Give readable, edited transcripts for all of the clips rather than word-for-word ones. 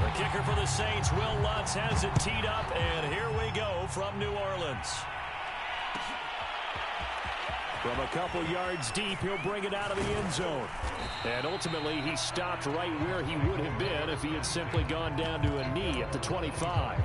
The kicker for the Saints, Will Lutz, has it teed up, and here we go from New Orleans. From a couple yards deep, he'll bring it out of the end zone. And ultimately, he stopped right where he would have been if he had simply gone down to a knee at the 25.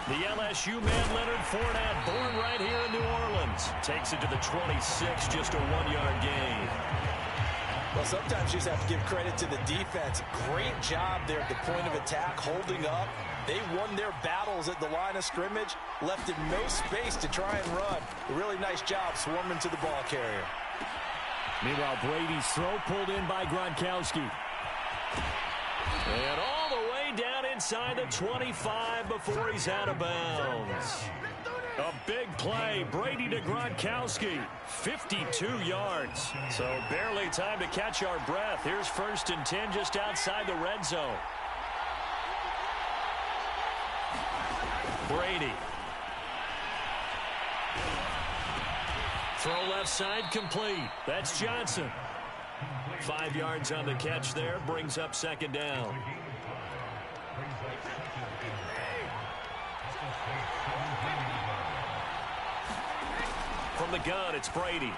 The LSU man, Leonard Fournette, born right here in New Orleans, takes it to the 26, just a 1-yard gain. Well, sometimes you just have to give credit to the defense. Great job there at the point of attack, holding up. They won their battles at the line of scrimmage, left him no space to try and run. A really nice job swarming to the ball carrier. Meanwhile, Brady's throw pulled in by Gronkowski. And all the way down inside the 25 before he's out of bounds. A big play. Brady to Gronkowski. 52 yards. So barely time to catch our breath. Here's 1st and 10 just outside the red zone. Brady. Throw left side complete. That's Johnson. 5 yards on the catch there. Brings up 2nd down. From the gun, it's Brady.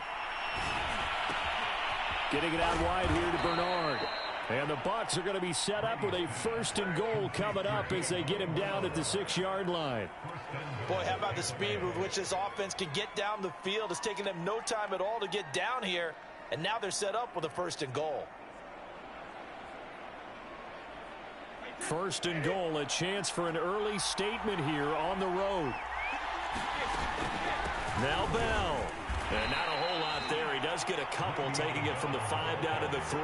Getting it out wide here to Bernard. And the Bucs are going to be set up with a 1st and goal coming up as they get him down at the 6-yard line. Boy, how about the speed with which this offense can get down the field? It's taken them no time at all to get down here. And now they're set up with a 1st and goal. 1st and goal, a chance for an early statement here on the road. Now Bell. And not a whole lot there. He does get a couple, taking it from the 5 down to the 3.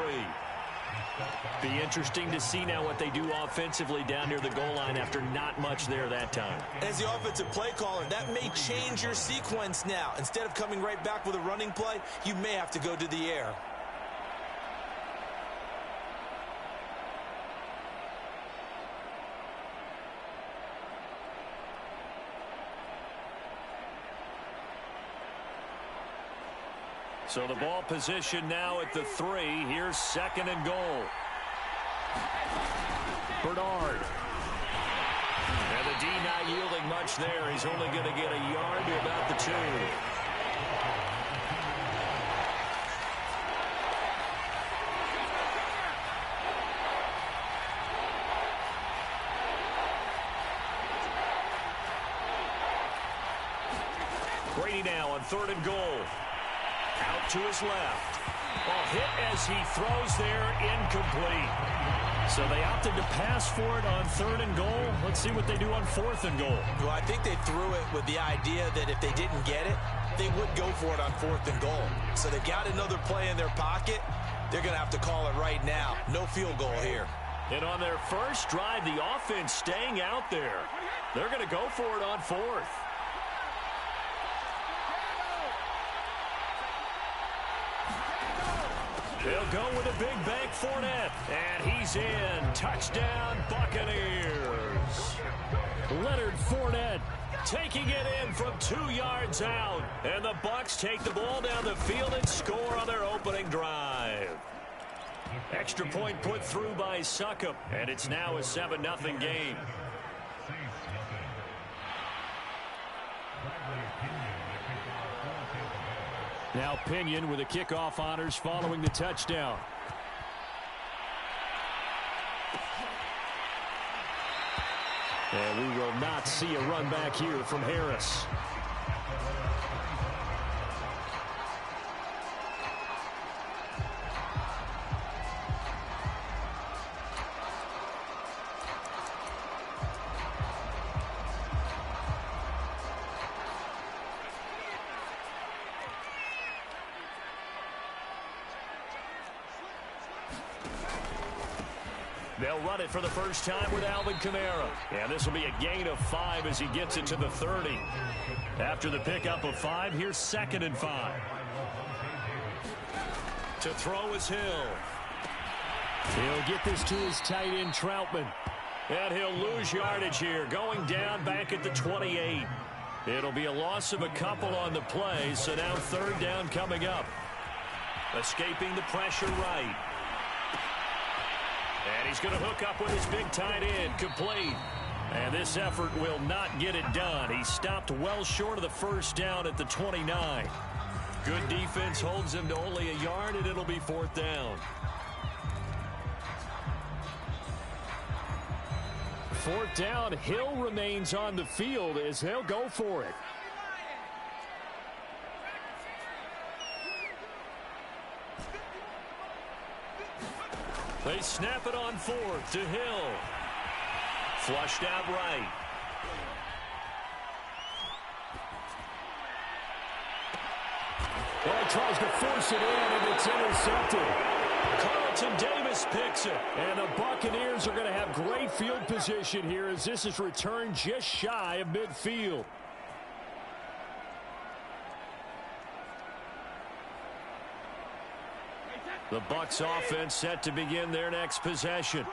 Be interesting to see now what they do offensively down near the goal line after not much there that time. As the offensive play caller, that may change your sequence now. Instead of coming right back with a running play, you may have to go to the air. So the ball position now at the 3. Here's 2nd and goal. Bernard. And the D not yielding much there. He's only going to get a yard to about the 2. Brady now on 3rd and goal. Out to his left. A hit as he throws there, incomplete. So they opted to pass for it on 3rd and goal. Let's see what they do on 4th and goal. Well, I think they threw it with the idea that if they didn't get it, they would go for it on 4th and goal. So they got another play in their pocket. They're going to have to call it right now. No field goal here. And on their first drive, the offense staying out there. They're going to go for it on 4th. They'll go with a big bank Fournette. And he's in. Touchdown, Buccaneers. Leonard Fournette taking it in from 2 yards out. And the Bucs take the ball down the field and score on their opening drive. Extra point put through by Succop. And it's now a 7-0 game. Now Pinion with the kickoff honors following the touchdown. And we will not see a run back here from Harris. They'll run it for the first time with Alvin Kamara. And this will be a gain of 5 as he gets it to the 30. After the pickup of 5, here's 2nd and 5. To throw is Hill. He'll get this to his tight end, Troutman. And he'll lose yardage here, going down back at the 28. It'll be a loss of a couple on the play, so now 3rd down coming up. Escaping the pressure right. And he's going to hook up with his big tight end, complete. And this effort will not get it done. He stopped well short of the first down at the 29. Good defense holds him to only a yard, and it'll be 4th down. 4th down, Hill remains on the field as they'll go for it. They snap it on 4th to Hill. Flushed out right. Well, he tries to force it in, and it's intercepted. Carlton Davis picks it. And the Buccaneers are going to have great field position here as this is returned just shy of midfield. The Bucs offense set to begin their next possession.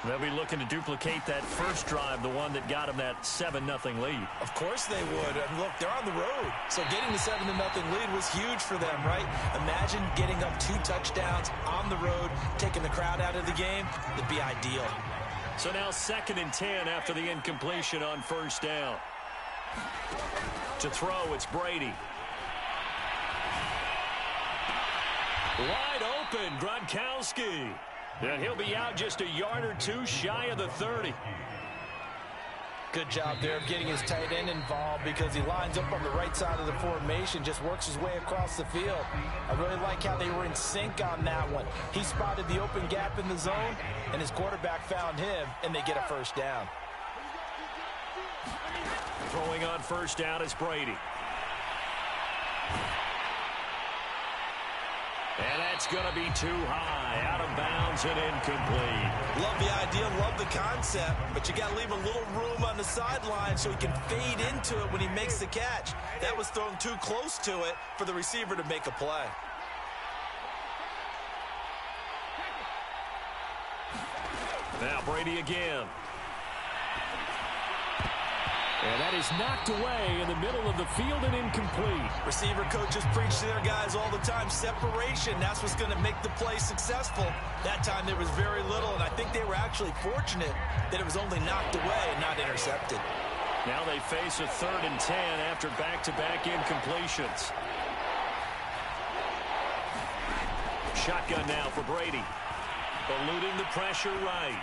They'll be looking to duplicate that first drive, the one that got them that 7-0 lead. Of course they would. And look, they're on the road. So getting the 7-0 lead was huge for them, right? Imagine getting up 2 touchdowns on the road, taking the crowd out of the game. It'd be ideal. So now 2nd and 10 after the incompletion on 1st down. To throw, it's Brady. Wide open, Gronkowski. And he'll be out just a yard or 2 shy of the 30. Good job there of getting his tight end involved because he lines up on the right side of the formation, just works his way across the field. I really like how they were in sync on that one. He spotted the open gap in the zone, and his quarterback found him, and they get a 1st down. Throwing on 1st down is Brady. And that's going to be too high, out of bounds and incomplete. Love the idea, love the concept, but you got to leave a little room on the sideline so he can fade into it when he makes the catch. That was thrown too close to it for the receiver to make a play. Now Brady again. And that is knocked away in the middle of the field and incomplete. Receiver coaches preach to their guys all the time. Separation, that's what's going to make the play successful. That time there was very little, and I think they were actually fortunate that it was only knocked away and not intercepted. Now they face a 3rd and 10 after back-to-back incompletions. Shotgun now for Brady. Eluding the pressure right.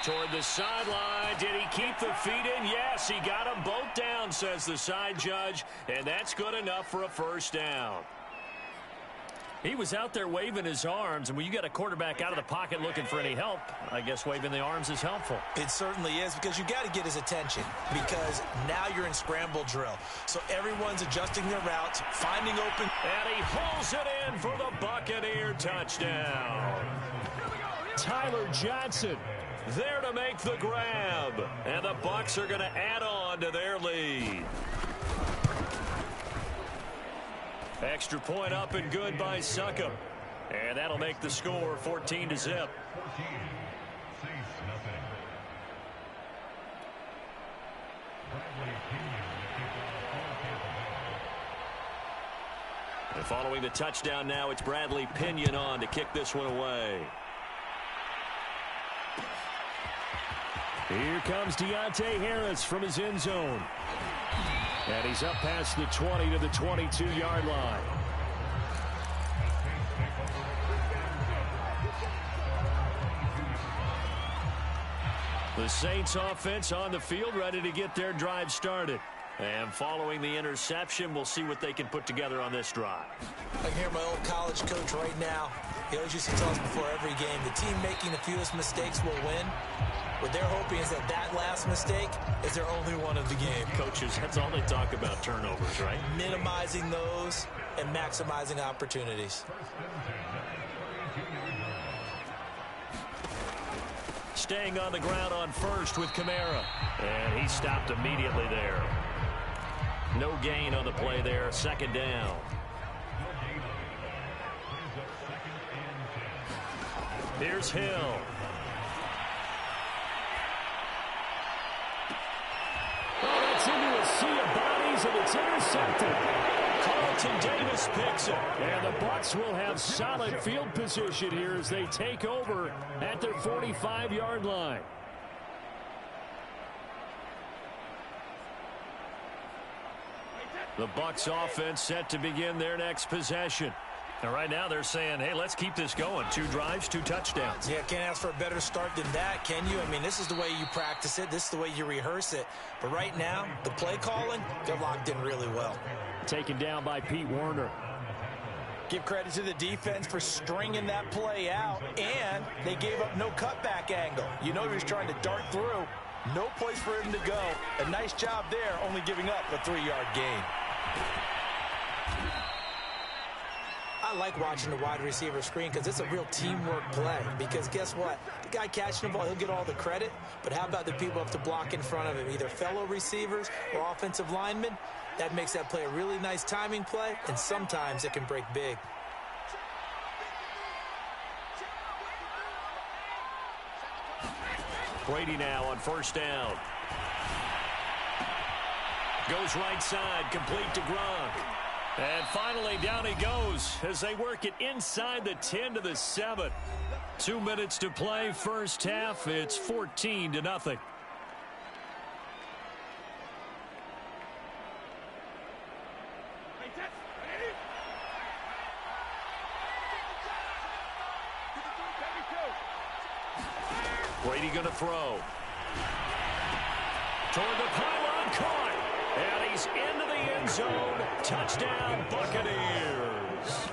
Toward the sideline. Did he keep the feet in? Yes, he got them both down, says the side judge. And that's good enough for a 1st down. He was out there waving his arms, and when you got a quarterback out of the pocket looking for any help, I guess waving the arms is helpful. It certainly is, because you got to get his attention, because now you're in scramble drill. So everyone's adjusting their routes, finding open. And he pulls it in for the Buccaneer touchdown. Tyler Johnson there to make the grab. And the Bucs are going to add on to their lead. Extra point up and good by Succop. And that'll make the score 14-0. And following the touchdown now, it's Bradley Pinion on to kick this one away. Here comes Deontay Harris from his end zone. And he's up past the 20 to the 22-yard line. The Saints offense on the field, ready to get their drive started. And following the interception, we'll see what they can put together on this drive. I can hear my old college coach right now. He always used to tell us before every game, the team making the fewest mistakes will win. What they're hoping is that last mistake is their only one of the game. Coaches, that's all they talk about, turnovers, right? Minimizing those and maximizing opportunities. staying on the ground on first with Kamara. And he stopped immediately there. No gain on the play there. Second down. Here's Hill. Oh, it's into a sea of bodies, and it's intercepted. Carlton Davis picks it. And the Bucs will have solid field position here as they take over at their 45-yard line. The Bucs offense set to begin their next possession. And right now they're saying, hey, let's keep this going. 2 drives, 2 touchdowns. Yeah, can't ask for a better start than that, can you? I mean, this is the way you practice it. This is the way you rehearse it. But right now, the play calling, they're locked in really well. Taken down by Pete Werner. Give credit to the defense for stringing that play out, and they gave up no cutback angle. You know he was trying to dart through. No place for him to go. A nice job there, only giving up a 3-yard gain. I like watching the wide receiver screen because it's a real teamwork play. Because guess what? The guy catching the ball, he'll get all the credit. But how about the people up to block in front of him, either fellow receivers or offensive linemen? That makes that play a really nice timing play, and sometimes it can break big. Brady now on first down. Goes right side, complete to Gronk. And finally, down he goes as they work it inside the 10 to the 7. 2 minutes to play, first half. It's 14-0. Brady going to throw. Toward the pylon, caught. And he's into the end zone. Touchdown, Buccaneers.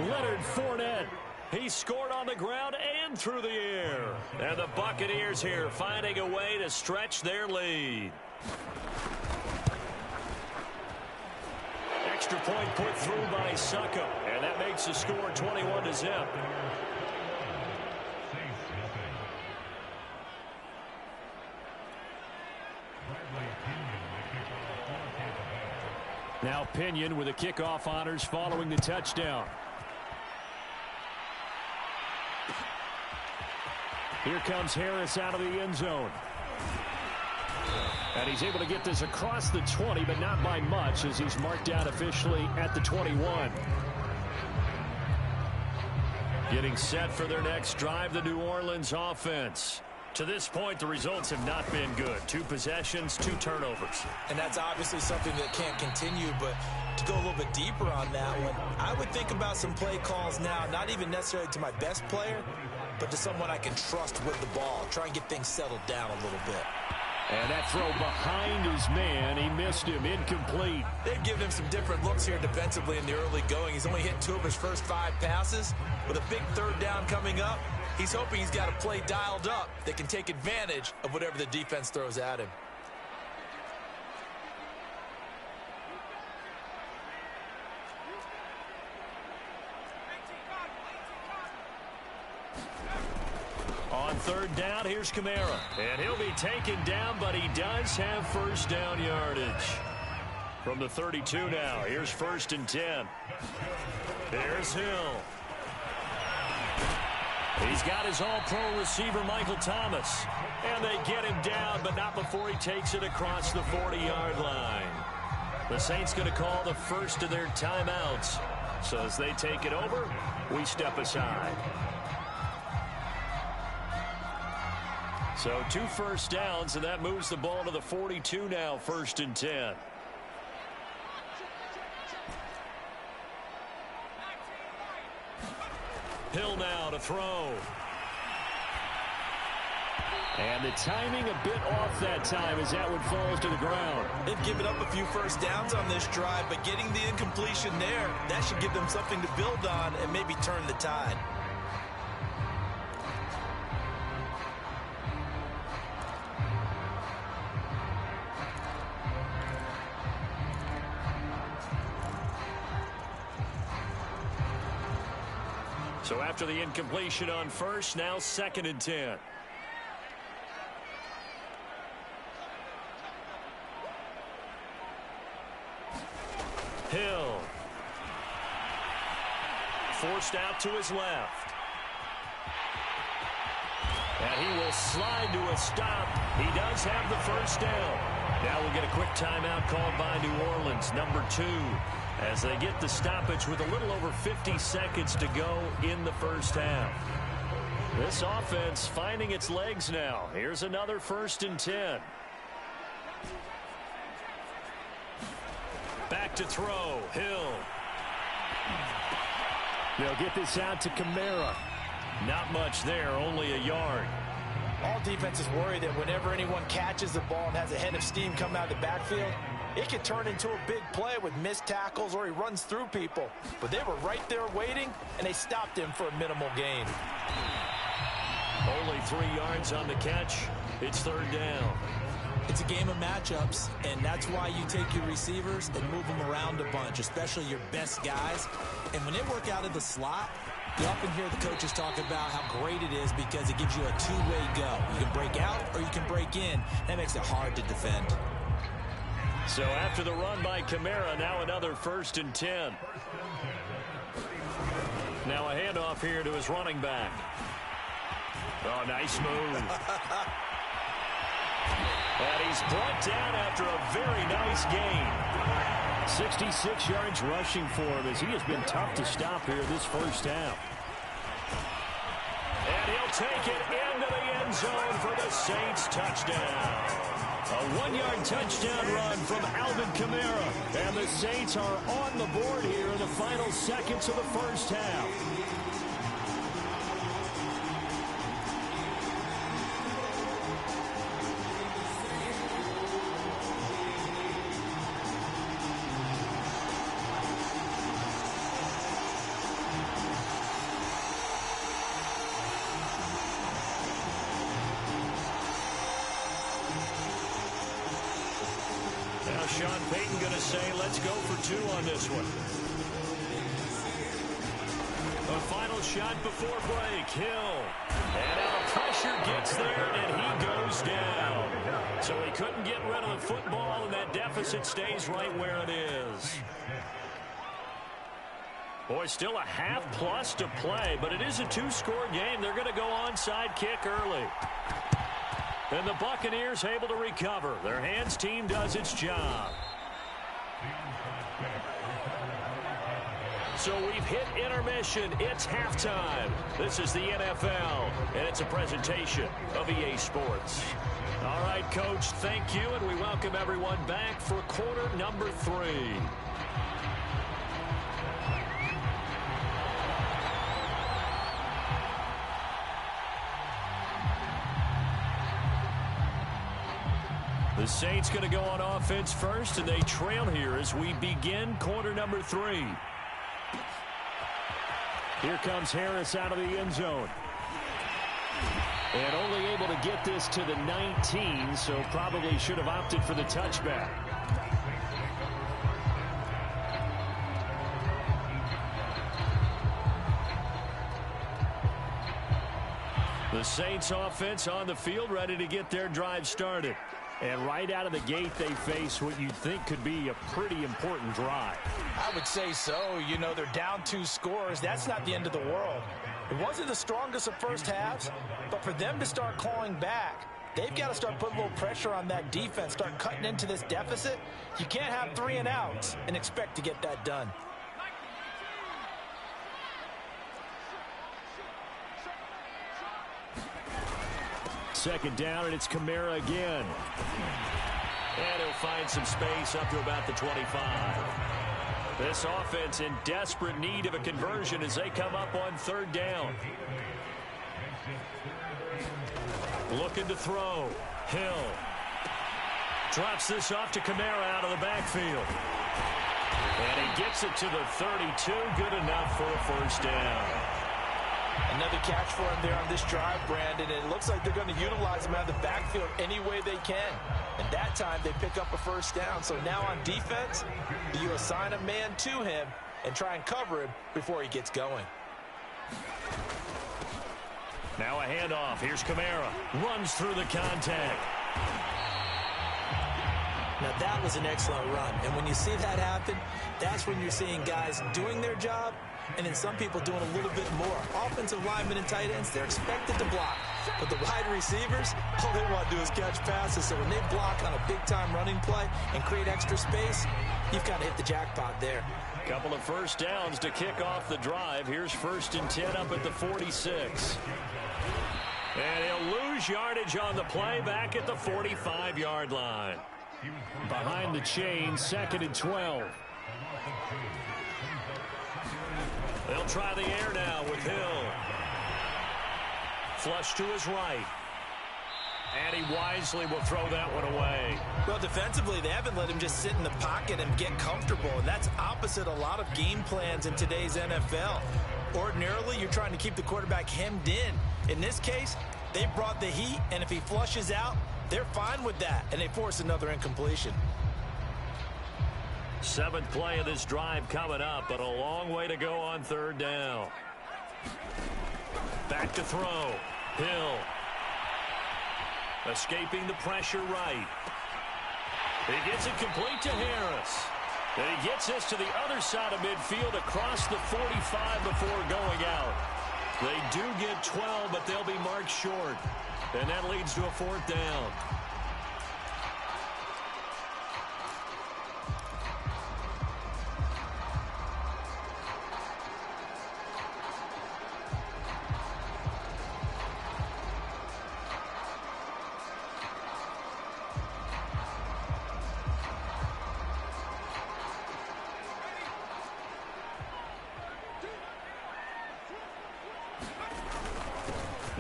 Leonard Fournette. He scored on the ground and through the air. And the Buccaneers here finding a way to stretch their lead. Extra point put through by Succo. And that makes the score 21-0. Now Pinion with the kickoff honors following the touchdown. Here comes Harris out of the end zone. And he's able to get this across the 20, but not by much as he's marked down officially at the 21. Getting set for their next drive, the New Orleans offense. To this point, the results have not been good. 2 possessions, 2 turnovers. And that's obviously something that can't continue, but to go a little bit deeper on that one, I would think about some play calls now, not even necessarily to my best player, but to someone I can trust with the ball. Try and get things settled down a little bit. And that throw behind his man, he missed him, incomplete. They've given him some different looks here defensively in the early going. He's only hit 2 of his first 5 passes. With a big 3rd down coming up, he's hoping he's got a play dialed up that can take advantage of whatever the defense throws at him. On 3rd down, here's Kamara. And he'll be taken down, but he does have first down yardage. From the 32 now, here's 1st and 10. There's Hill. He's got his all-pro receiver, Michael Thomas. And they get him down, but not before he takes it across the 40-yard line. The Saints going to call the first of their timeouts. So as they take it over, we step aside. So 2 first downs, and that moves the ball to the 42 now, 1st and 10. Hill now to throw. And the timing a bit off that time as that one falls to the ground. They've given up a few first downs on this drive, but getting the incompletion there, that should give them something to build on and maybe turn the tide. So after the incompletion on first, now 2nd and 10. Hill. Forced out to his left. And he will slide to a stop. He does have the first down. Now we'll get a quick timeout called by New Orleans, number 2, as they get the stoppage with a little over 50 seconds to go in the first half. This offense finding its legs now. Here's another 1st and 10. Back to throw. Hill. They'll get this out to Kamara. Not much there, only a yard. All defenses worry that whenever anyone catches the ball and has a head of steam come out of the backfield, it could turn into a big play with missed tackles or he runs through people. But they were right there waiting, and they stopped him for a minimal gain. Only 3 yards on the catch. It's 3rd down. It's a game of matchups, and that's why you take your receivers and move them around a bunch, especially your best guys. And when they work out of the slot, you often hear the coaches talk about how great it is because it gives you a two-way go. You can break out or you can break in. That makes it hard to defend. So after the run by Kamara, now another 1st and 10. Now a handoff here to his running back. Oh, nice move. And he's brought down after a very nice gain. 66 yards rushing for him as he has been tough to stop here this first half. And he'll take it into the end zone for the Saints touchdown. A 1-yard touchdown run from Alvin Kamara. And the Saints are on the board here in the final seconds of the first half. Sean Payton going to say, let's go for 2 on this one. A final shot before break. Hill. And now the pressure gets there, and he goes down. So he couldn't get rid of the football, and that deficit stays right where it is. Boy, still a half plus to play, but it is a 2-score game. They're going to go onside kick early. And the Buccaneers able to recover. Their hands team does its job. So we've hit intermission. It's halftime. This is the NFL, and it's a presentation of EA Sports. All right, Coach, thank you, and we welcome everyone back for quarter number 3. The Saints going to go on offense first, and they trail here as we begin quarter number 3. Here comes Harris out of the end zone. And only able to get this to the 19, so probably should have opted for the touchback. The Saints offense on the field ready to get their drive started. And right out of the gate, they face what you'd think could be a pretty important drive. I would say so. You know, they're down 2 scores. That's not the end of the world. It wasn't the strongest of first halves, but for them to start clawing back, they've got to start putting a little pressure on that defense, start cutting into this deficit. You can't have 3 and outs and expect to get that done. Second down, and it's Kamara again. And he'll find some space up to about the 25. This offense in desperate need of a conversion as they come up on 3rd down. Looking to throw. Hill. Drops this off to Kamara out of the backfield. And he gets it to the 32. Good enough for a first down. Another catch for him there on this drive, Brandon. And it looks like they're going to utilize him out of the backfield any way they can. And that time they pick up a first down. So now on defense, you assign a man to him and try and cover him before he gets going. Now a handoff. Here's Kamara. Runs through the contact. Now, that was an excellent run. And when you see that happen, that's when you're seeing guys doing their job and then some people doing a little bit more. Offensive linemen and tight ends, they're expected to block. But the wide receivers, all they want to do is catch passes. So when they block on a big-time running play and create extra space, you've got to hit the jackpot there. Couple of first downs to kick off the drive. Here's 1st and 10 up at the 46. And he'll lose yardage on the play back at the 45-yard line. Behind the chain, 2nd and 12. They'll try the air now with Hill. Flush to his right. And he wisely will throw that one away. Well, defensively, they haven't let him just sit in the pocket and get comfortable. And that's opposite a lot of game plans in today's NFL. Ordinarily, you're trying to keep the quarterback hemmed in. In this case, they brought the heat, and if he flushes out, they're fine with that, and they force another incompletion. 7th play of this drive coming up, but a long way to go on 3rd down. Back to throw. Hill. Escaping the pressure right. He gets it complete to Harris. And he gets this to the other side of midfield across the 45 before going out. They do get 12, but they'll be marked short. And that leads to a 4th down.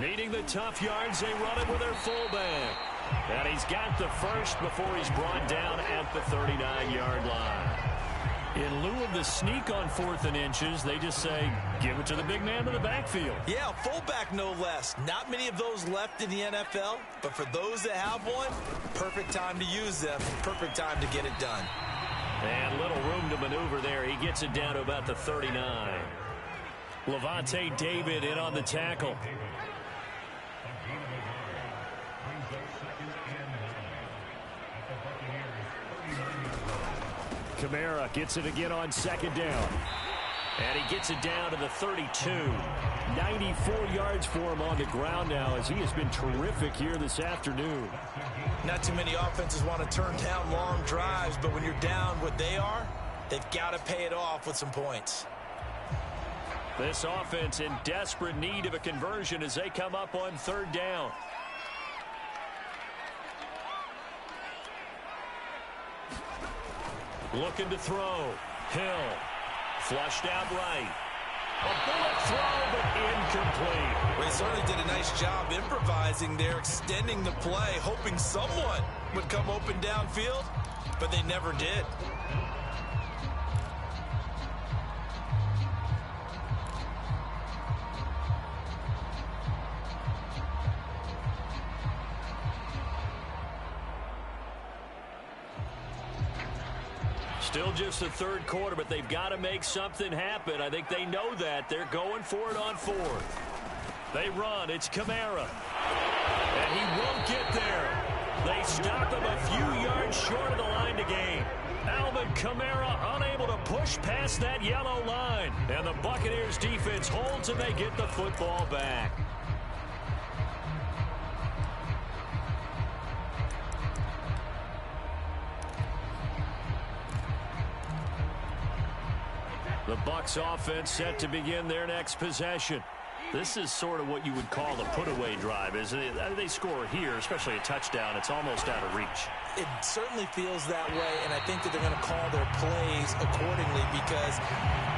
Needing the tough yards, they run it with their fullback. And he's got the first before he's brought down at the 39-yard line. In lieu of the sneak on 4th and inches, they just say, give it to the big man in the backfield. Yeah, fullback no less. Not many of those left in the NFL, but for those that have one, perfect time to use them, perfect time to get it done. And little room to maneuver there. He gets it down to about the 39. Levante David in on the tackle. Kamara gets it again on 2nd down. And he gets it down to the 32. 94 yards for him on the ground now as he has been terrific here this afternoon. Not too many offenses want to turn down long drives, but when you're down what they are, they've got to pay it off with some points. This offense in desperate need of a conversion as they come up on 3rd down. Looking to throw. Hill. Flushed out right. A bullet throw, but incomplete. Well, he certainly did a nice job improvising there, extending the play, hoping someone would come open downfield, but they never did. Still just the 3rd quarter, but they've got to make something happen. I think they know that. They're going for it on 4th. They run. It's Kamara. And he won't get there. They stop him a few yards short of the line to gain. Alvin Kamara unable to push past that yellow line. And the Buccaneers defense holds and they get the football back. The Bucs offense set to begin their next possession. This is sort of what you would call a put-away drive, isn't it? They score here, especially a touchdown. It's almost out of reach. It certainly feels that way, and I think that they're going to call their plays accordingly because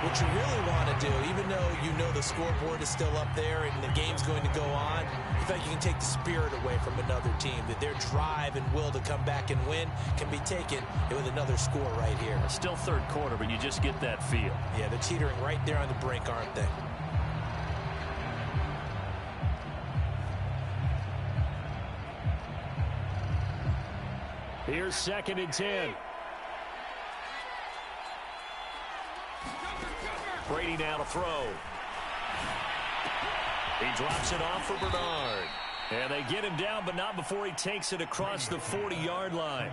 what you really want to do, even though you know the scoreboard is still up there and the game's going to go on, in fact, you can take the spirit away from another team, that their drive and will to come back and win can be taken with another score right here. Still 3rd quarter, but you just get that feel. Yeah, they're teetering right there on the brink, aren't they? Here's 2nd and 10. Brady now to throw. He drops it off for Bernard. And they get him down, but not before he takes it across the 40-yard line.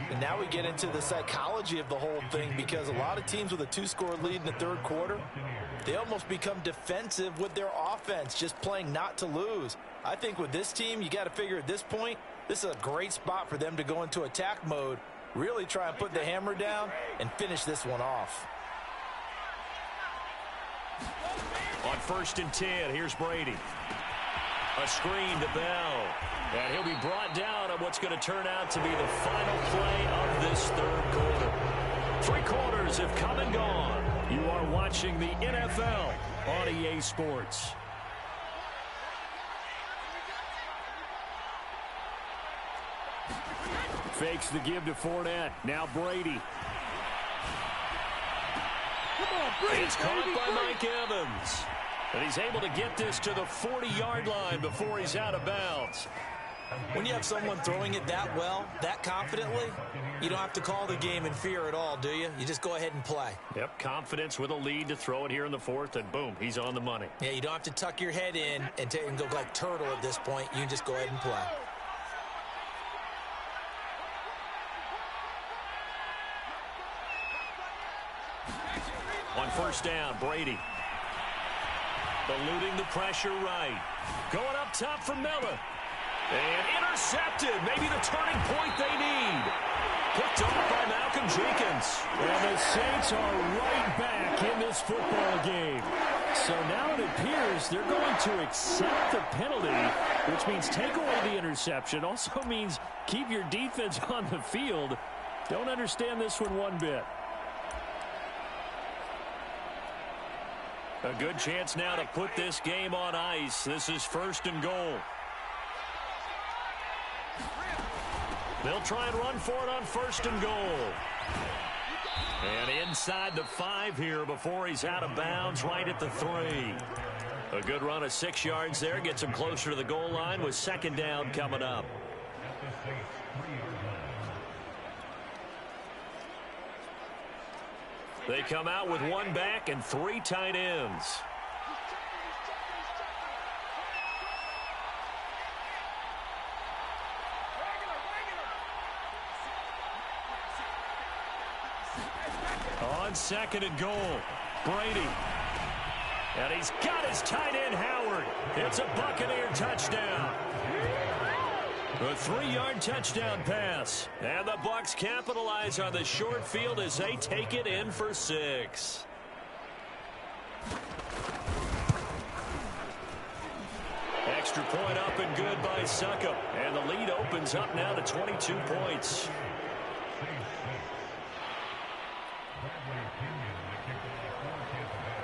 And now we get into the psychology of the whole thing, because a lot of teams with a 2-score lead in the third quarter, they almost become defensive with their offense, just playing not to lose. I think with this team, you got to figure at this point, this is a great spot for them to go into attack mode, really try and put the hammer down and finish this one off. On 1st and 10, here's Brady. A screen to Bell. And he'll be brought down on what's going to turn out to be the final play of this third quarter. 3 quarters have come and gone. You are watching the NFL on EA Sports. Fakes the give to Fournette. Now Brady. Come on, Brady. It's caught by Mike Evans. And he's able to get this to the 40-yard line before he's out of bounds. When you have someone throwing it that well, that confidently, you don't have to call the game in fear at all, do you? You just go ahead and play. Yep, confidence with a lead to throw it here in the 4th, and boom, he's on the money. Yeah, you don't have to tuck your head in and go like turtle at this point. You can just go ahead and play. On 1st down, Brady. Eluding the pressure right. Going up top for Miller. And intercepted. Maybe the turning point they need. Picked off by Malcolm Jenkins. And the Saints are right back in this football game. So now it appears they're going to accept the penalty, which means take away the interception. Also means keep your defense on the field. Don't understand this one bit. A good chance now to put this game on ice. This is 1st and goal. They'll try and run for it on 1st and goal. And inside the 5 here before he's out of bounds, right at the 3. A good run of 6 yards there. Gets him closer to the goal line with 2nd down coming up. They come out with 1 back and 3 tight ends. On 2nd and goal, Brady. And he's got his tight end, Howard. It's a Buccaneer touchdown. A 3-yard touchdown pass. And the Bucs capitalize on the short field as they take it in for 6. Extra point up and good by Succop. And the lead opens up now to 22 points.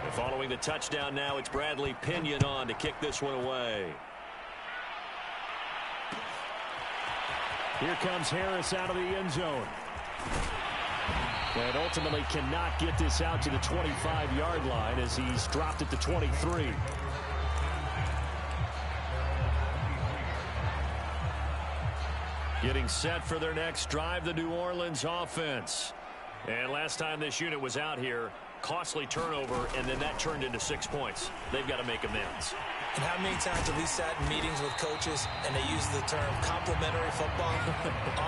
And following the touchdown now, it's Bradley Pinion on to kick this one away. Here comes Harris out of the end zone. And ultimately cannot get this out to the 25-yard line as he's dropped it to 23. Getting set for their next drive, the New Orleans offense. And last time this unit was out here, costly turnover, and then that turned into 6 points. They've got to make amends. And how many times have we sat in meetings with coaches and they use the term complementary football?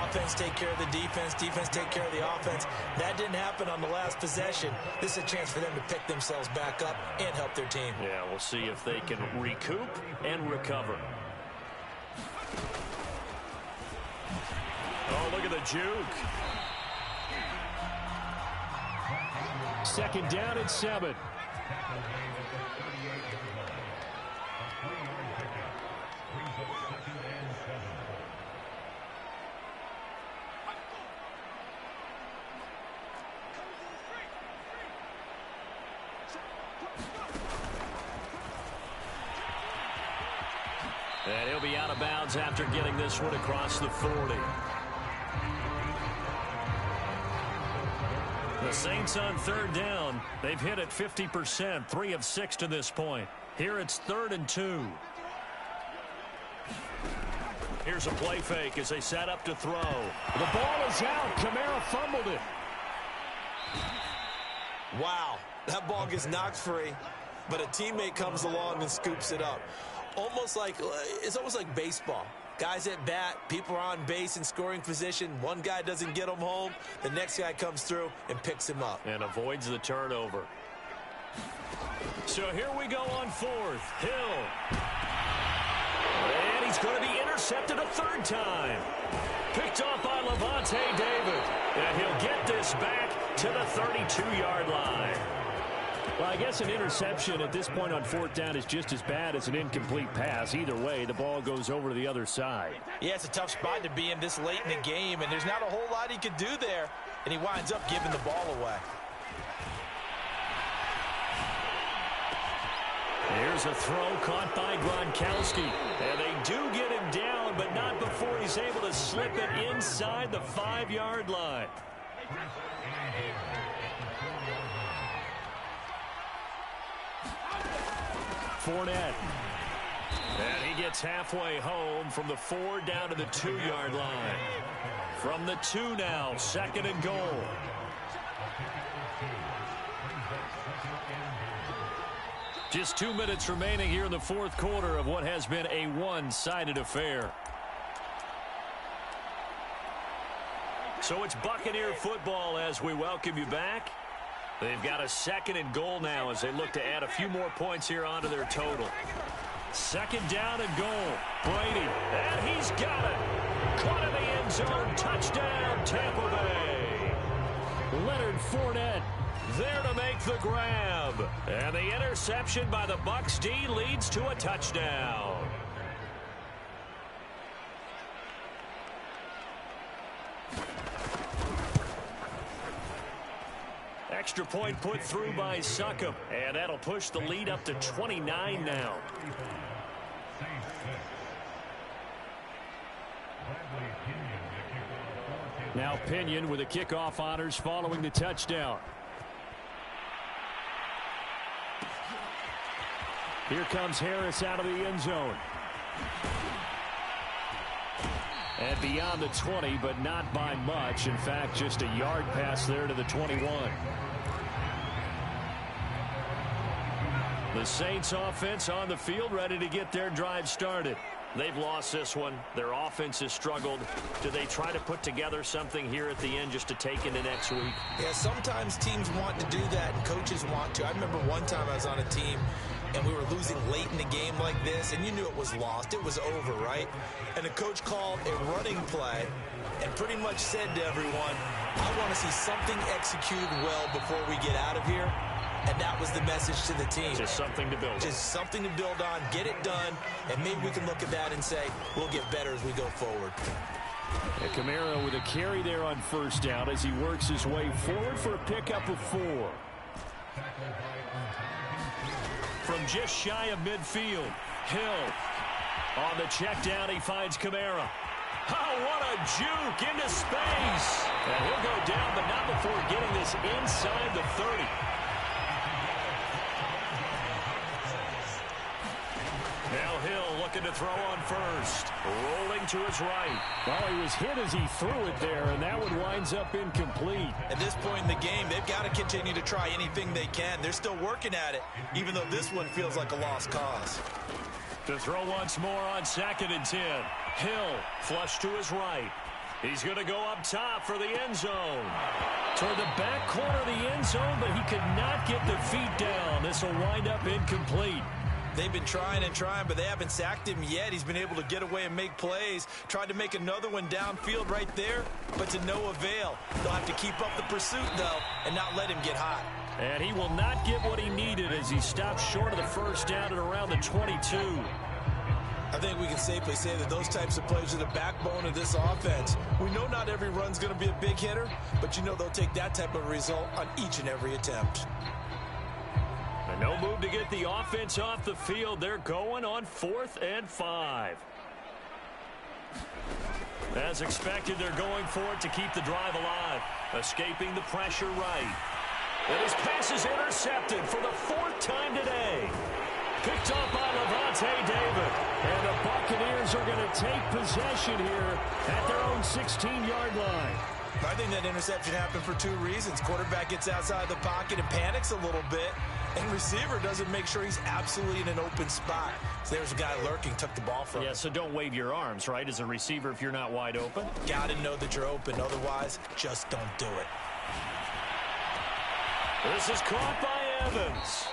Offense take care of the defense, defense take care of the offense. That didn't happen on the last possession. This is a chance for them to pick themselves back up and help their team. Yeah, we'll see if they can recoup and recover. Oh, look at the juke. 2nd down and 7. And he'll be out of bounds after getting this one across the 40. The Saints on 3rd down. They've hit it 50%, 3 of 6 to this point. Here it's 3rd and 2. Here's a play fake as they set up to throw. The ball is out. Kamara fumbled it. Wow, that ball gets knocked free, but a teammate comes along and scoops it up. It's almost like baseball. Guys at bat, people are on base in scoring position. One guy doesn't get him home. The next guy comes through and picks him up. And avoids the turnover. So here we go on fourth. Hill. And he's going to be intercepted a third time. Picked off by Levante David. And he'll get this back to the 32-yard line. Well, I guess an interception at this point on fourth down is just as bad as an incomplete pass. Either way, the ball goes over to the other side. Yeah, it's a tough spot to be in this late in the game, and there's not a whole lot he could do there, and he winds up giving the ball away. Here's a throw caught by Gronkowski. And they do get him down, but not before he's able to slip it inside the 5-yard line. Fournette. And he gets halfway home from the 4 down to the 2-yard line. From the 2 now, 2nd and goal. Just 2 minutes remaining here in the fourth quarter of what has been a one-sided affair. So it's Buccaneer football as we welcome you back. They've got a 2nd and goal now as they look to add a few more points here onto their total. 2nd down and goal. Brady, and he's got it. Caught in the end zone. Touchdown, Tampa Bay. Leonard Fournette there to make the grab. And the interception by the Bucs D leads to a touchdown. Extra point put through by Succop. And that'll push the lead up to 29 now. Now Pinion with the kickoff honors following the touchdown. Here comes Harris out of the end zone. And beyond the 20, but not by much. In fact, just a yard pass there to the 21. The Saints offense on the field, ready to get their drive started. They've lost this one. Their offense has struggled. Do they try to put together something here at the end just to take into next week? Yeah, sometimes teams want to do that and coaches want to. I remember one time I was on a team and we were losing late in the game like this, and you knew it was lost. It was over, right? And the coach called a running play and pretty much said to everyone, I want to see something executed well before we get out of here. And that was the message to the team. Just something to build on. Just something to build on, get it done, and maybe we can look at that and say, we'll get better as we go forward. And Kamara with a carry there on first down as he works his way forward for a pickup of 4. From just shy of midfield, Hill. On the check down, he finds Kamara. Oh, what a juke into space. And he'll go down, but not before getting this inside the 30. Now Hill looking to throw on first. Rolling to his right. Well, he was hit as he threw it there, and that one winds up incomplete. At this point in the game, they've got to continue to try anything they can. They're still working at it, even though this one feels like a lost cause. To throw once more on 2nd and 10. Hill flush to his right. He's going to go up top for the end zone. Toward the back corner of the end zone, but he could not get the feet down. This will wind up incomplete. They've been trying and trying, but they haven't sacked him yet. He's been able to get away and make plays. Tried to make another one downfield right there, but to no avail. They'll have to keep up the pursuit, though, and not let him get hot. And he will not get what he needed as he stops short of the first down at around the 22. I think we can safely say that those types of plays are the backbone of this offense. We know not every run's going to be a big hitter, but you know they'll take that type of result on each and every attempt. And no move to get the offense off the field. They're going on 4th and 5. As expected, they're going for it to keep the drive alive. Escaping the pressure right. And his pass is intercepted for the 4th time today. Picked off by Levante David. And the Buccaneers are going to take possession here at their own 16-yard line. I think that interception happened for 2 reasons. Quarterback gets outside the pocket and panics a little bit. And receiver doesn't make sure he's absolutely in an open spot. So there's a guy lurking, took the ball from him. Yeah, so don't wave your arms, right, as a receiver if you're not wide open. Got to know that you're open. Otherwise, just don't do it. This is caught by Evans.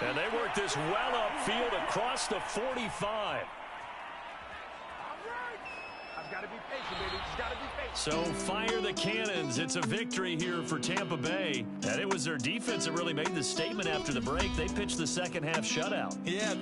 And they work this well upfield across the 45. So fire the cannons. It's a victory here for Tampa Bay. And it was their defense that really made the statement after the break. They pitched the second half shutout. Yeah.